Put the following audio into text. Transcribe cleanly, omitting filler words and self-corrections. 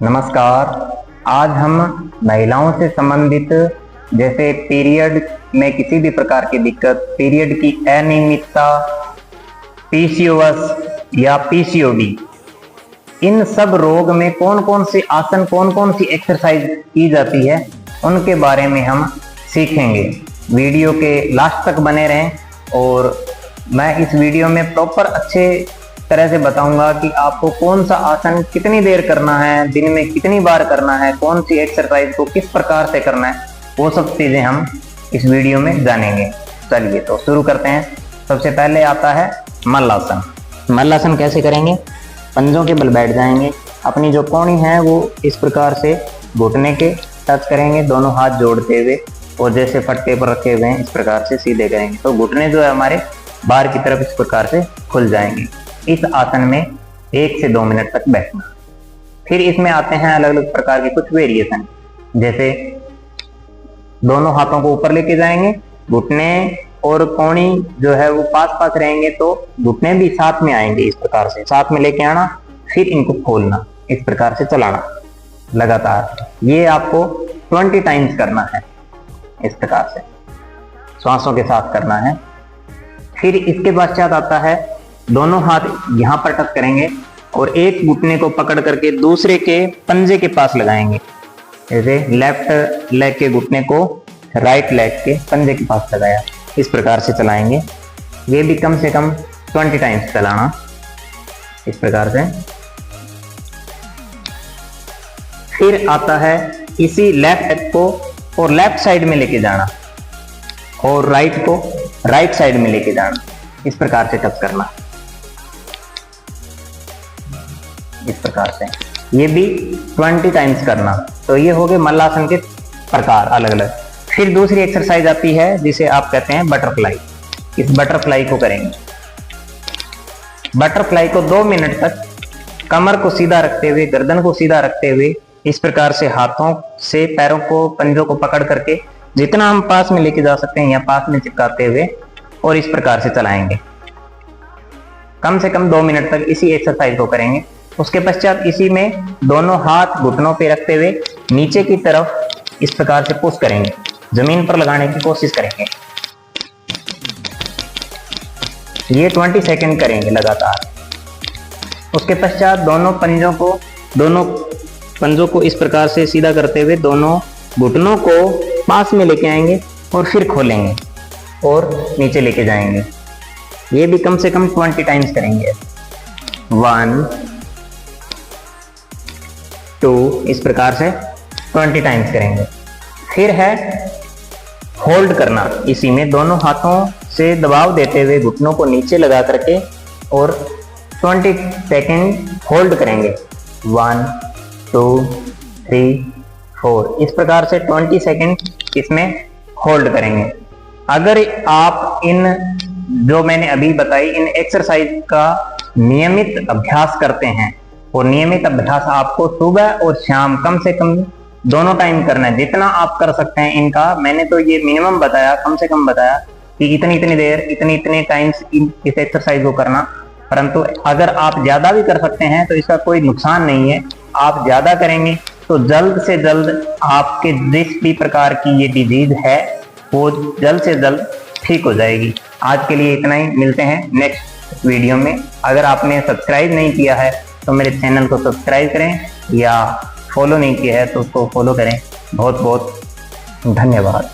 नमस्कार। आज हम महिलाओं से संबंधित जैसे पीरियड में किसी भी प्रकार की दिक्कत, पीरियड की अनियमितता, पीसीओएस या पीसीओडी, इन सब रोग में कौन कौन से आसन, कौन कौन सी एक्सरसाइज की जाती है, उनके बारे में हम सीखेंगे। वीडियो के लास्ट तक बने रहें और मैं इस वीडियो में प्रॉपर अच्छे तरह से बताऊंगा कि आपको कौन सा आसन कितनी देर करना है, दिन में कितनी बार करना है, कौन सी एक्सरसाइज को किस प्रकार से करना है, वो सब चीजें हम इस वीडियो में जानेंगे। चलिए तो शुरू करते हैं। सबसे पहले आता है मल्लासन। मल्लासन कैसे करेंगे? पंजों के बल बैठ जाएंगे, अपनी जो कोहनी है वो इस प्रकार से घुटने के टच करेंगे, दोनों हाथ जोड़ते हुए, और जैसे फटके पर रखे हुए हैं इस प्रकार से सीधे करेंगे तो घुटने जो है हमारे बाहर की तरफ इस प्रकार से खुल जाएंगे। इस आसन में 1 से 2 मिनट तक बैठना। फिर इसमें आते हैं अलग अलग प्रकार के कुछ वेरिएशन, जैसे दोनों हाथों को ऊपर लेके जाएंगे, घुटने और कोहनी जो है वो पास पास रहेंगे तो घुटने भी साथ में आएंगे, इस प्रकार से साथ में लेके आना, फिर इनको खोलना, इस प्रकार से चलाना लगातार। ये आपको 20 टाइम्स करना है, इस प्रकार से श्वासों के साथ करना है। फिर इसके पश्चात आता है दोनों हाथ यहाँ पर टच करेंगे और एक घुटने को पकड़ करके दूसरे के पंजे के पास लगाएंगे, जैसे लेफ्ट लेग के घुटने को राइट लेग के पंजे के पास लगाया, इस प्रकार से चलाएंगे। ये भी कम से कम 20 टाइम्स चलाना, इस प्रकार से। फिर आता है इसी लेफ्ट लेग को और लेफ्ट साइड में लेके जाना और राइट को राइट साइड में लेके जाना, इस प्रकार से टच करना, इस प्रकार से। ये भी 20 टाइम्स करना। तो ये हो गए मल्लासन के प्रकार अलग अलग। फिर दूसरी एक्सरसाइज आती है जिसे आप कहते हैं बटरफ्लाई। इस बटरफ्लाई को करेंगे। बटरफ्लाई को 2 मिनट तक कमर को सीधा रखते हुए, गर्दन को सीधा रखते हुए, इस प्रकार से हाथों से पैरों को, पंजों को पकड़ करके जितना हम पास में लेके जा सकते हैं या पास में चिपकाते हुए, और इस प्रकार से चलाएंगे। कम से कम 2 मिनट तक इसी एक्सरसाइज को करेंगे। उसके पश्चात इसी में दोनों हाथ घुटनों पे रखते हुए नीचे की तरफ इस प्रकार से पुश करेंगे, जमीन पर लगाने की कोशिश करेंगे। ये 20 सेकंड करेंगे लगातार। उसके पश्चात दोनों पंजों को इस प्रकार से सीधा करते हुए दोनों घुटनों को पास में लेके आएंगे और फिर खोलेंगे और नीचे लेके जाएंगे। ये भी कम से कम 20 टाइम्स करेंगे। 1 2 इस प्रकार से 20 टाइम्स करेंगे। फिर है होल्ड करना। इसी में दोनों हाथों से दबाव देते हुए घुटनों को नीचे लगा करके और 20 सेकेंड होल्ड करेंगे। 1 2 3 4 इस प्रकार से 20 सेकेंड इसमें होल्ड करेंगे। अगर आप इन जो मैंने अभी बताई इन एक्सरसाइज का नियमित अभ्यास करते हैं, और नियमित अभ्यास आपको सुबह और शाम कम से कम दोनों टाइम करना है, जितना आप कर सकते हैं इनका। मैंने तो ये मिनिमम बताया, कम से कम बताया कि इतनी देर इतने टाइम्स इस एक्सरसाइज को करना। परंतु अगर आप ज्यादा भी कर सकते हैं तो इसका कोई नुकसान नहीं है। आप ज्यादा करेंगे तो जल्द से जल्द आपके जिस भी प्रकार की ये डिजीज है वो जल्द से जल्द ठीक हो जाएगी। आज के लिए इतना ही, मिलते हैं नेक्स्ट वीडियो में। अगर आपने सब्सक्राइब नहीं किया है तो मेरे चैनल को सब्सक्राइब करें, या फॉलो नहीं किया है तो उसको फॉलो करें। बहुत बहुत धन्यवाद।